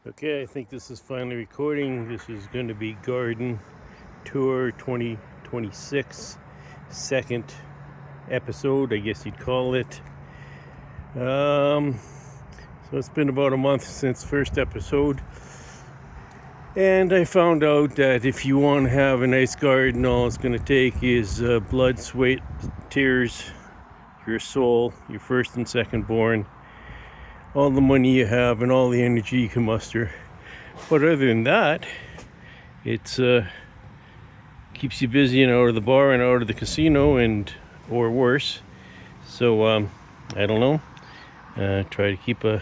Okay, I think this is finally recording. This is going to be Garden Tour 2026, second episode, I guess you'd call it. So it's been about a month since first episode, and I found out that if you want to have a nice garden, all it's going to take is blood, sweat, tears, your soul, your first and second born, all the money you have and all the energy you can muster. But other than that, it's keeps you busy and out of the bar and out of the casino and or worse. So I don't know. Try to keep a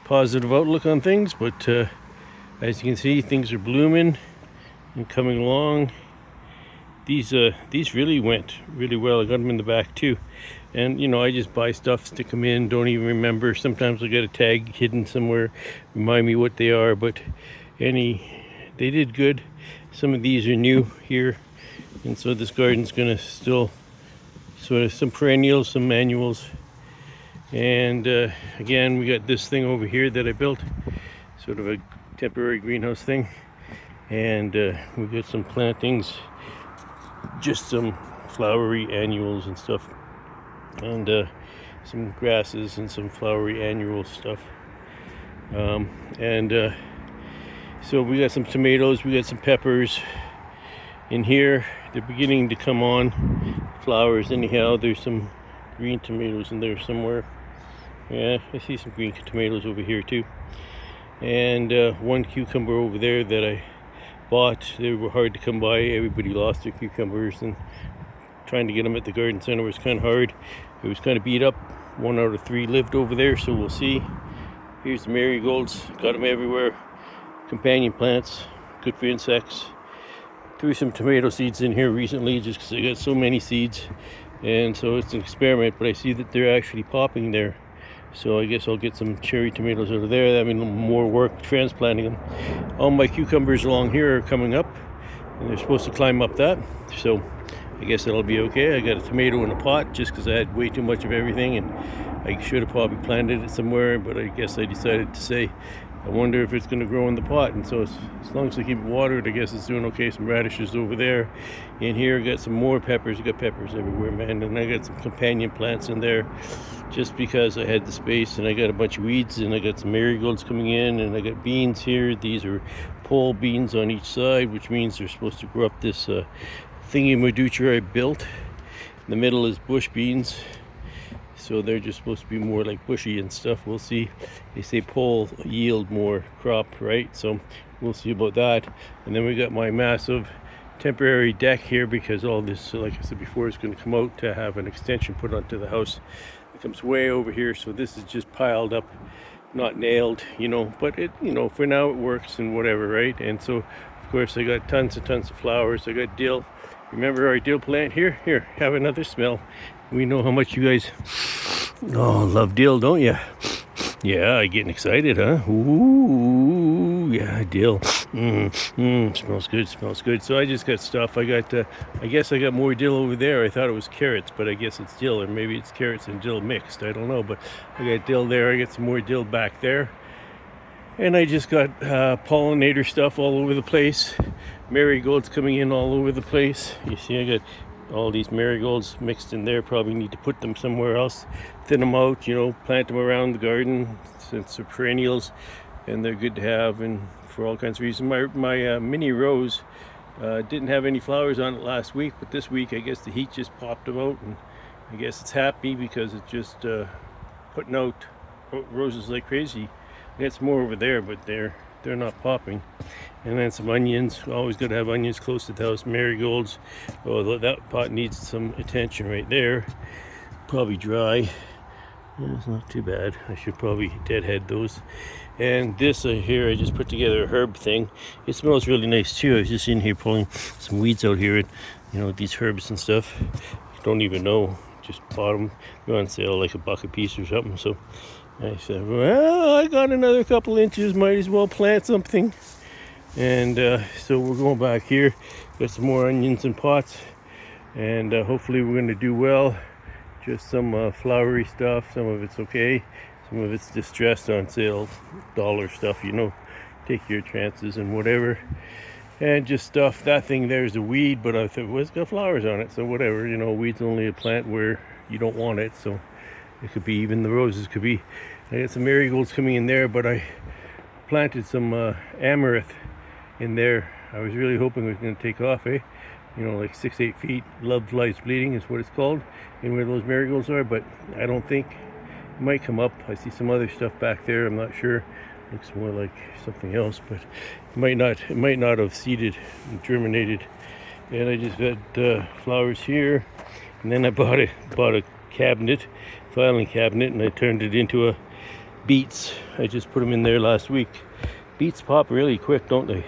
positive outlook on things, but as you can see, things are blooming and coming along. These really went really well. I got them in the back too. And I just buy stuff, stick them in, don't even remember. Sometimes I get a tag hidden somewhere, remind me what they are, but they did good. Some of these are new here, and so this garden's gonna still sort of some perennials, some annuals. And again, we got this thing over here that I built, sort of a temporary greenhouse thing. And we got some plantings, just some flowery annuals and stuff, and some grasses and some flowery annual stuff. So we got some tomatoes, we got some peppers in here. They're beginning to come on flowers anyhow. There's some green tomatoes in there somewhere. Yeah, I see some green tomatoes over here too. And one cucumber over there that I bought. They were hard to come by. Everybody lost their cucumbers, and trying to get them at the garden center was kind of hard. It was kind of beat up. 1 out of 3 lived over there, so we'll see. Here's the marigolds. Got them everywhere. Companion plants, good for insects. Threw some tomato seeds in here recently just because I got so many seeds, and so it's an experiment, but I see that they're actually popping there. So I guess I'll get some cherry tomatoes out of there. That means more work transplanting them. All my cucumbers along here are coming up, and they're supposed to climb up that. So I guess that'll be okay. I got a tomato in a pot just because I had way too much of everything, and I should have probably planted it somewhere, but I guess I decided to say, I wonder if it's going to grow in the pot. And so as long as I keep it watered, I guess it's doing okay. Some radishes over there. In here, I got some more peppers. I got peppers everywhere, man. And I got some companion plants in there just because I had the space. And I got a bunch of weeds, and I got some marigolds coming in, and I got beans here. These are pole beans on each side, which means they're supposed to grow up this thingy-maducher I built. In the middle is bush beans. So they're just supposed to be more like bushy and stuff. We'll see. They say pole yield more crop, right? So we'll see about that. And then we got my massive temporary deck here because all this, like I said before, is going to come out to have an extension put onto the house. It comes way over here, so this is just piled up, not nailed, but it, for now it works and whatever, right? And so, of course, I got tons and tons of flowers. I got dill. Remember our dill plant here? Here, have another smell. We know how much you guys love dill, don't you? Yeah, getting excited, huh? Ooh, yeah, dill. Smells good. So I just got stuff. I guess I got more dill over there. I thought it was carrots, but I guess it's dill, or maybe it's carrots and dill mixed. I don't know, but I got dill there. I got some more dill back there. And I just got pollinator stuff all over the place. Marigolds coming in all over the place. You see, I got all these marigolds mixed in there. Probably need to put them somewhere else, thin them out, plant them around the garden since they're perennials and they're good to have, and for all kinds of reasons. My mini rose didn't have any flowers on it last week, but this week I guess the heat just popped them out, and I guess it's happy because it's just putting out roses like crazy. I got some more over there, but they're not popping. And then some onions. Always got to have onions close to the house. Marigolds. Oh, that pot needs some attention right there. Probably dry. Yeah, it's not too bad. I should probably deadhead those. And this here, I just put together a herb thing. It smells really nice too. I was just in here pulling some weeds out here, and these herbs and stuff. Don't even know. Just bought them. They're on sale like $1 a piece or something. So I said, well, I got another couple inches. Might as well plant something. And so we're going back here. Got some more onions in pots, and hopefully we're going to do well. Just some flowery stuff. Some of it's okay. Some of it's distressed on sale, dollar stuff, you know. Take your chances and whatever. And just stuff. That thing there's a weed, but I thought, well, it's got flowers on it, so whatever. You know, weed's only a plant where you don't want it, so it could be, even the roses could be. I got some marigolds coming in there, but I planted some amaranth in there. I was really hoping it was going to take off, eh? You know, like 6-8 feet. Love Lies Bleeding is what it's called, and where those marigolds are, but I don't think it might come up. I see some other stuff back there. I'm not sure. Looks more like something else, but it might not have seeded and germinated. And I just got flowers here, and then I bought a cabinet, filing cabinet, and I turned it into a beets. I just put them in there last week. Beets pop really quick, don't they?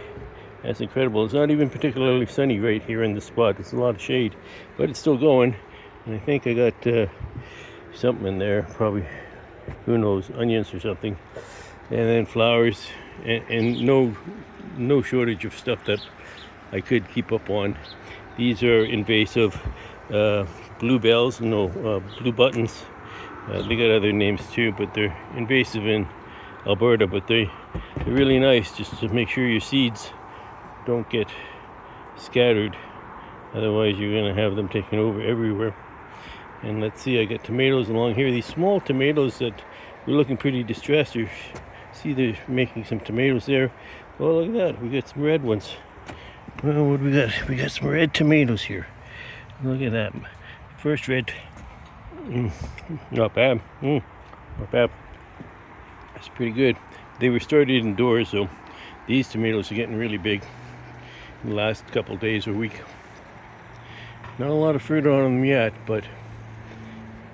That's incredible. It's not even particularly sunny right here in this spot. It's a lot of shade, but it's still going. And I think I got something in there, probably, who knows, onions or something. And then flowers, and no shortage of stuff that I could keep up on. These are invasive bluebells, blue buttons. They got other names too, but they're invasive in Alberta, but they're really nice, just to make sure your seeds don't get scattered. Otherwise you're going to have them taken over everywhere. And let's see, I got tomatoes along here. These small tomatoes that were looking pretty distressed. See, they're making some tomatoes there. Oh, look at that. We got some red ones. Well, what do we got? We got some red tomatoes here. Look at that. First red. Not bad. Not bad. That's pretty good. They were started indoors, so these tomatoes are getting really big in the last couple days or week. Not a lot of fruit on them yet, but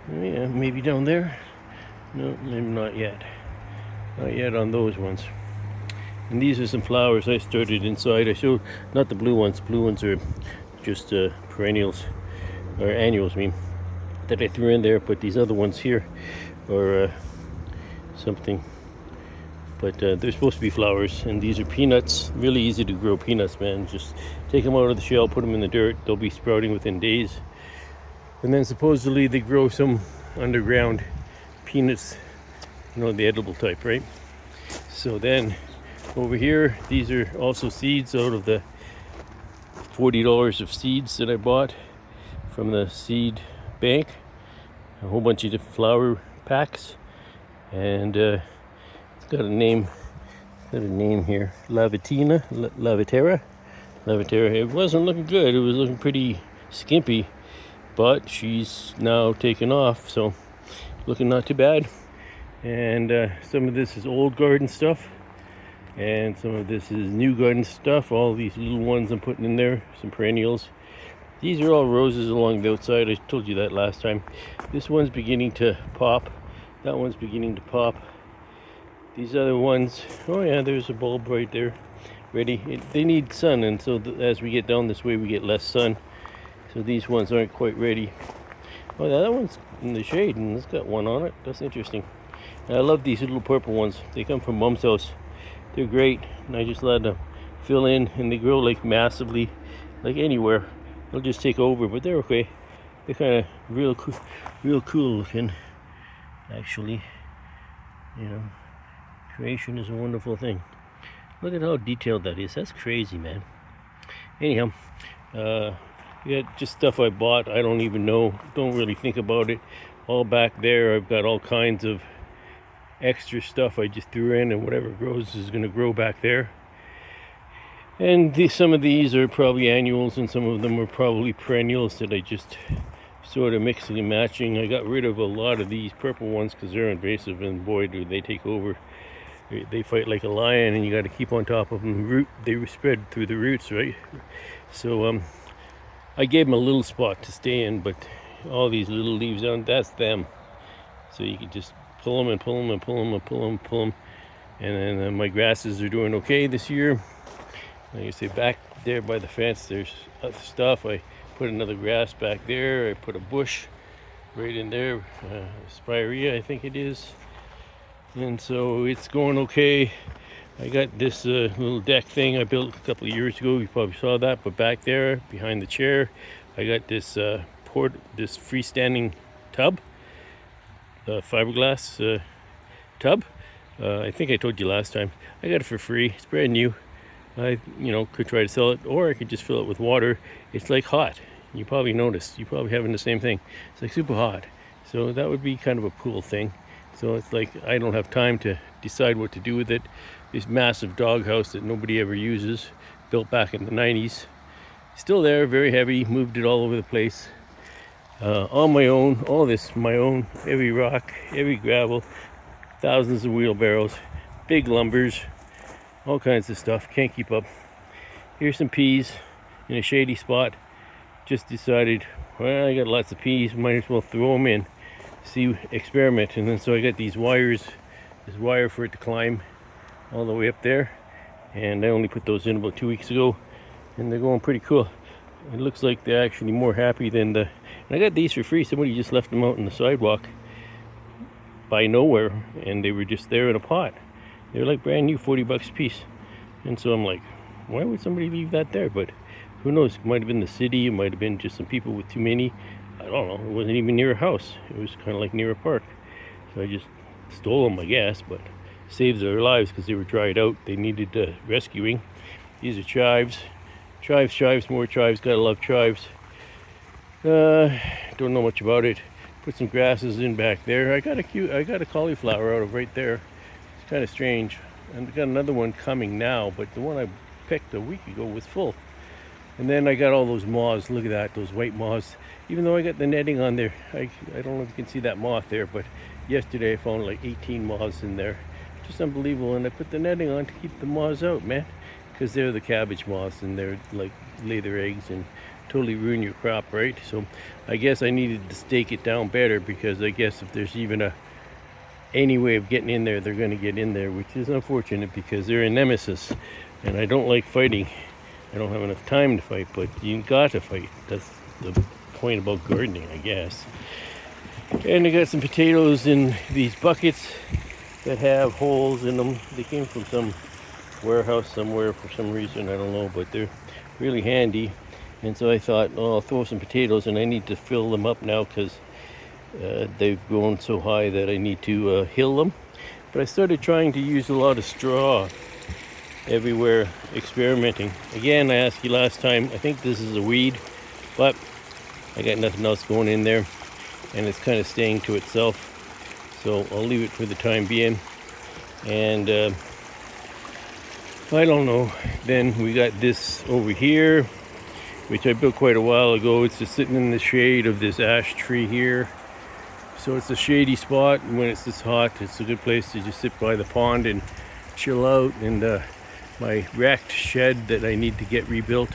yeah, maybe down there. No, maybe not yet. Not yet on those ones. And these are some flowers I started inside. I showed, not the blue ones. Blue ones are just perennials, or annuals, I mean, that I threw in there. But these other ones here are something. But they're supposed to be flowers. And these are peanuts. Really easy to grow peanuts, man. Just take them out of the shell, put them in the dirt. They'll be sprouting within days. And then supposedly they grow some underground peanuts, you know, the edible type, right? So then over here, these are also seeds out of the $40 of seeds that I bought from the seed bank. A whole bunch of different flower packs, and it's got a name here, Lavatera. It wasn't looking good. It was looking pretty skimpy, but she's now taken off, so looking not too bad. And some of this is old garden stuff, and some of this is new garden stuff. All these little ones I'm putting in there, some perennials. These are all roses along the outside. I told you that last time. This one's beginning to pop. That one's beginning to pop. These other ones, oh yeah, there's a bulb right there, ready. They need sun, and so as we get down this way, we get less sun. So these ones aren't quite ready. Oh, that one's in the shade, and it's got one on it. That's interesting. And I love these little purple ones. They come from Mom's house. They're great, and I just let them fill in, and they grow like massively, like anywhere. They'll just take over, but they're okay. They're kind of real cool looking, actually. You know, creation is a wonderful thing. Look at how detailed that is. That's crazy, man. Anyhow, yeah, just stuff I bought. I don't even know. Don't really think about it. All back there, I've got all kinds of extra stuff I just threw in, and whatever grows is going to grow back there. And some of these are probably annuals, and some of them are probably perennials that I just sort of mixing and matching. I got rid of a lot of these purple ones because they're invasive, and boy, do they take over. They fight like a lion, and you got to keep on top of them. They spread through the roots, right? So I gave them a little spot to stay in, but all these little leaves on, that's them. So you can just pull them and pull them and pull them and pull them and pull them. And then my grasses are doing okay this year. Like I say, back there by the fence, there's other stuff. I put another grass back there. I put a bush right in there, spirea, I think it is. And so it's going okay. I got this little deck thing I built a couple of years ago. You probably saw that. But back there, behind the chair, I got this this freestanding tub, fiberglass tub. I think I told you last time. I got it for free. It's brand new. I, could try to sell it, or I could just fill it with water. It's like hot. You probably noticed. You probably having the same thing. It's like super hot. So that would be kind of a cool thing. So it's like I don't have time to decide what to do with it. This massive doghouse that nobody ever uses, built back in the 90s. Still there, very heavy, moved it all over the place. On my own, all this my own, heavy rock, heavy gravel, thousands of wheelbarrows, big lumbers, all kinds of stuff, can't keep up. Here's some peas in a shady spot. Just decided, well, I got lots of peas, might as well throw them in, see, experiment. And then so I got these wires, this wire for it to climb all the way up there. And I only put those in about 2 weeks ago, and they're going pretty cool. It looks like they're actually more happy than and I got these for free. Somebody just left them out on the sidewalk by nowhere, and they were just there in a pot. They were like brand new, 40 bucks a piece. And so I'm like, why would somebody leave that there? But who knows? It might have been the city. It might have been just some people with too many. I don't know. It wasn't even near a house. It was kind of like near a park. So I just stole them, I guess, but saved their lives because they were dried out. They needed rescuing. These are chives. Chives, more chives. Gotta love chives. Don't know much about it. Put some grasses in back there. I got a cauliflower out of right there. It's kind of strange. And I got another one coming now, but the one I picked a week ago was full. And then I got all those moths. Look at that, those white moths. Even though I got the netting on there, I don't know if you can see that moth there, but yesterday I found like 18 moths in there. Just unbelievable. And I put the netting on to keep the moths out, man, because they're the cabbage moths, and they're like lay their eggs and totally ruin your crop, right? So I guess I needed to stake it down better, because I guess if there's even any way of getting in there, they're going to get in there, which is unfortunate because they're a nemesis, and I don't like fighting. I don't have enough time to fight, but you got to fight. That's the point about gardening, I guess. And I got some potatoes in these buckets that have holes in them. They came from some warehouse somewhere for some reason, I don't know, but they're really handy. And so I thought, oh, I'll throw some potatoes, and I need to fill them up now because they've grown so high that I need to hill them. But I started trying to use a lot of straw everywhere, experimenting. Again, I asked you last time, I think this is a weed, but I got nothing else going in there, and it's kind of staying to itself. So I'll leave it for the time being. And I don't know. Then we got this over here, which I built quite a while ago. It's just sitting in the shade of this ash tree here. So it's a shady spot, and when it's this hot, it's a good place to just sit by the pond and chill out. And my wrecked shed that I need to get rebuilt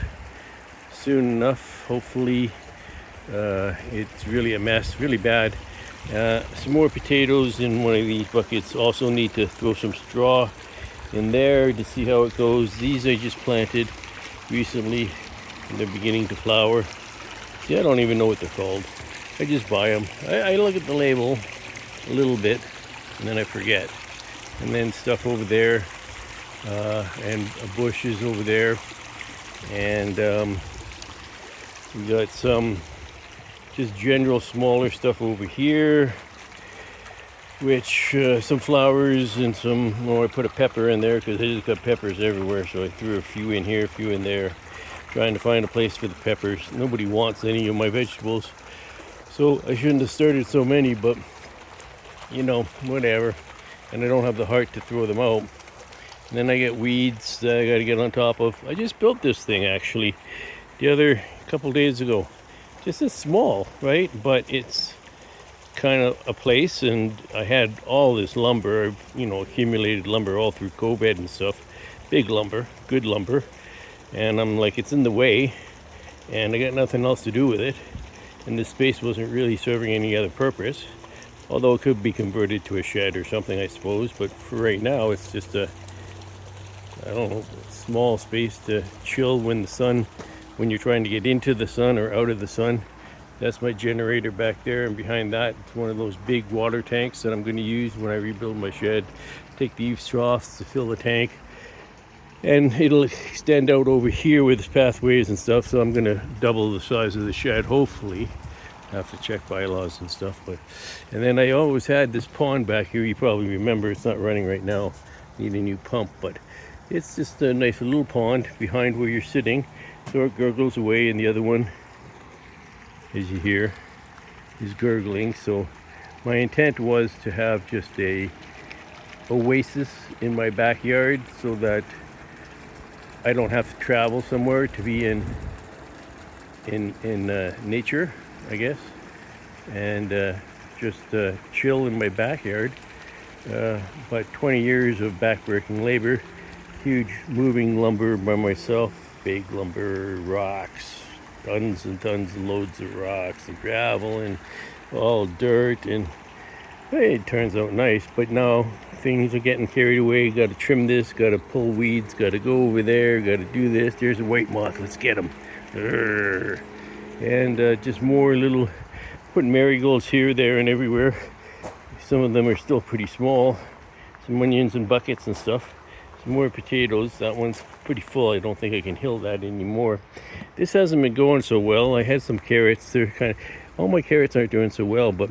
soon enough, hopefully. It's really a mess, really bad. Some more potatoes in one of these buckets. Also need to throw some straw in there to see how it goes. These I just planted recently, and they're beginning to flower. See, I don't even know what they're called. I just buy them. I look at the label a little bit, and then I forget. And then stuff over there, and a bush is over there, and we got some just general smaller stuff over here, which some flowers and some, I put a pepper in there because I just got peppers everywhere, so I threw a few in here, a few in there, trying to find a place for the peppers. Nobody wants any of my vegetables, so I shouldn't have started so many, but whatever. And I don't have the heart to throw them out. And then I get weeds that I got to get on top of. I just built this thing actually the other couple days ago. Just as small, right? But it's kind of a place, and I had all this lumber, accumulated lumber all through COVID and stuff. Big lumber, good lumber. And I'm like, it's in the way, and I got nothing else to do with it. And this space wasn't really serving any other purpose. Although it could be converted to a shed or something, I suppose. But for right now, it's just a small space to chill when you're trying to get into the sun or out of the sun. That's my generator back there, and behind that, it's one of those big water tanks that I'm going to use when I rebuild my shed. Take the eaves troughs to fill the tank, and it'll extend out over here with pathways and stuff, so I'm going to double the size of the shed, hopefully. have to check bylaws and stuff. And then I always had this pond back here. You probably remember. It's not running right now. Need a new pump, but it's just a nice little pond behind where you're sitting, so it gurgles away. And the other one, as you hear, is gurgling. So my intent was to have just a oasis in my backyard, so that I don't have to travel somewhere to be in nature, I guess, and just chill in my backyard. But 20 years of backbreaking labor, huge moving lumber by myself, big lumber, rocks, tons and tons and loads of rocks and gravel and all dirt, and it turns out nice. But now things are getting carried away. Got to trim this, got to pull weeds, got to go over there, got to do this. There's a white moth, let's get him. And just more little, putting marigolds here, there, and everywhere. Some of them are still pretty small. Some onions and buckets and stuff. Some more potatoes. That one's pretty full. I don't think I can hill that anymore. This hasn't been going so well. I had some carrots. They're kind of, all my carrots aren't doing so well, but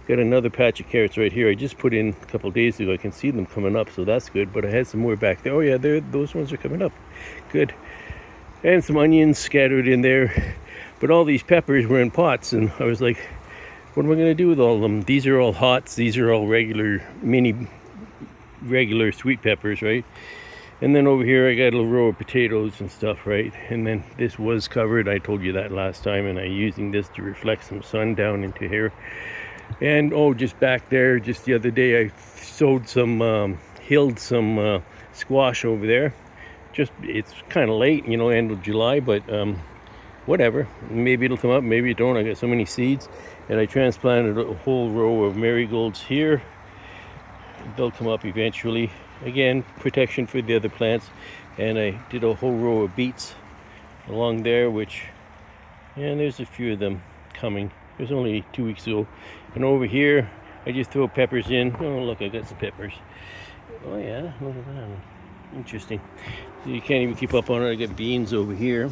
got another patch of carrots right here. I just put in a couple days ago. I can see them coming up, so that's good. But I had some more back there. Oh yeah, those ones are coming up. Good. And some onions scattered in there. But all these peppers were in pots, and I was like, what am I going to do with all of them? These are all hots. These are all regular sweet peppers, right? And then over here I got a little row of potatoes and stuff, right? And then this was covered. I told you that last time, and I'm using this to reflect some sun down into here. And just back there, just the other day, I sowed some, hilled some squash over there. Just, it's kind of late, end of July, but whatever. Maybe it'll come up, maybe it don't. I got so many seeds. And I transplanted a whole row of marigolds here. They'll come up eventually. Again, protection for the other plants. And I did a whole row of beets along there, which, and there's a few of them coming. It was only 2 weeks ago. And over here, I just throw peppers in. Oh, look, I got some peppers. Oh yeah, look at that. Interesting. So you can't even keep up on it. I got beans over here.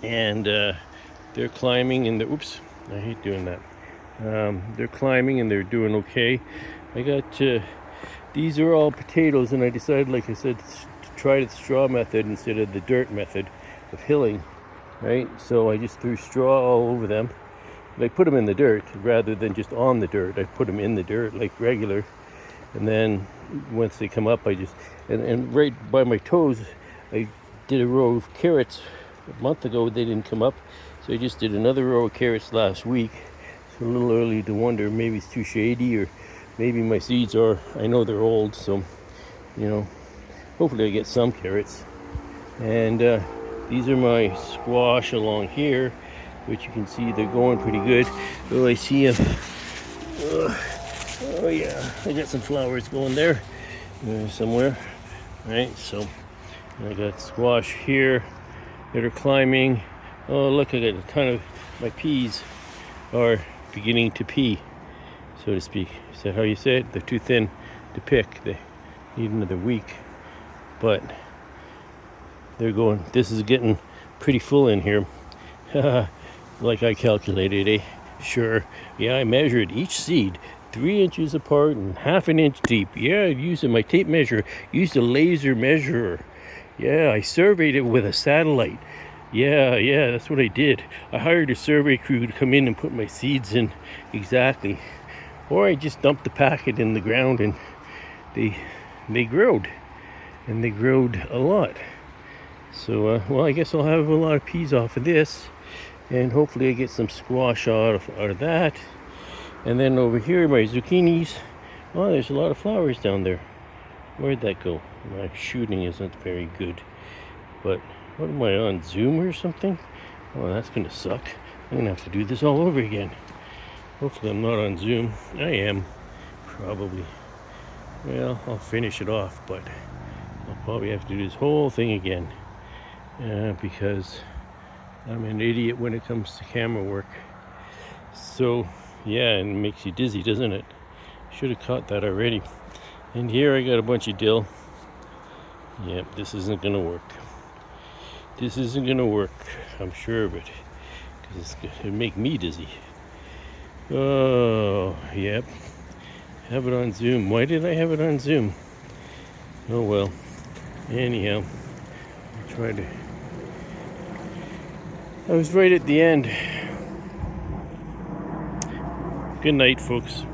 And they're climbing, and oops, I hate doing that. They're climbing and they're doing okay. I got, these are all potatoes, and I decided, like I said, to try the straw method instead of the dirt method of hilling, right? So I just threw straw all over them. I put them in the dirt rather than just on the dirt. I put them in the dirt like regular. And then once they come up, I just, and right by my toes, I did a row of carrots. A month ago, they didn't come up. So I just did another row of carrots last week. So a little early to wonder, maybe it's too shady, or maybe my seeds are, I know they're old, so, hopefully I get some carrots. And these are my squash along here, which you can see they're going pretty good. Oh, I see them. Oh yeah, I got some flowers going there somewhere. Right, so I got squash here that are climbing. Oh, look, I got a ton of my peas are beginning to pea, so to speak. Is that how you say it? They're too thin to pick. They need another week, but they're going. This is getting pretty full in here. Like I calculated, eh? Sure. Yeah, I measured each seed 3 inches apart and half an inch deep. Yeah, I used my tape measure, used a laser measurer. Yeah, I surveyed it with a satellite. Yeah, that's what I did. I hired a survey crew to come in and put my seeds in exactly. Or I just dumped the packet in the ground, and they growed. And they growed a lot. So, well, I guess I'll have a lot of peas off of this. And hopefully I get some squash out of that. And then over here, my zucchinis. Oh, there's a lot of flowers down there. Where'd that go? My shooting isn't very good. But what am I on, Zoom or something? Oh, that's gonna suck. I'm gonna have to do this all over again. Hopefully I'm not on Zoom. I am, probably. Well, I'll finish it off, but I'll probably have to do this whole thing again. Because I'm an idiot when it comes to camera work. So, yeah, and it makes you dizzy, doesn't it? Should have caught that already. And here I got a bunch of dill. Yep, this isn't gonna work. This isn't gonna work, I'm sure of it. 'cause it'd make me dizzy. Oh, yep. Have it on Zoom. Why did I have it on Zoom? Oh well. Anyhow, I tried to. I was right at the end. Good night, folks.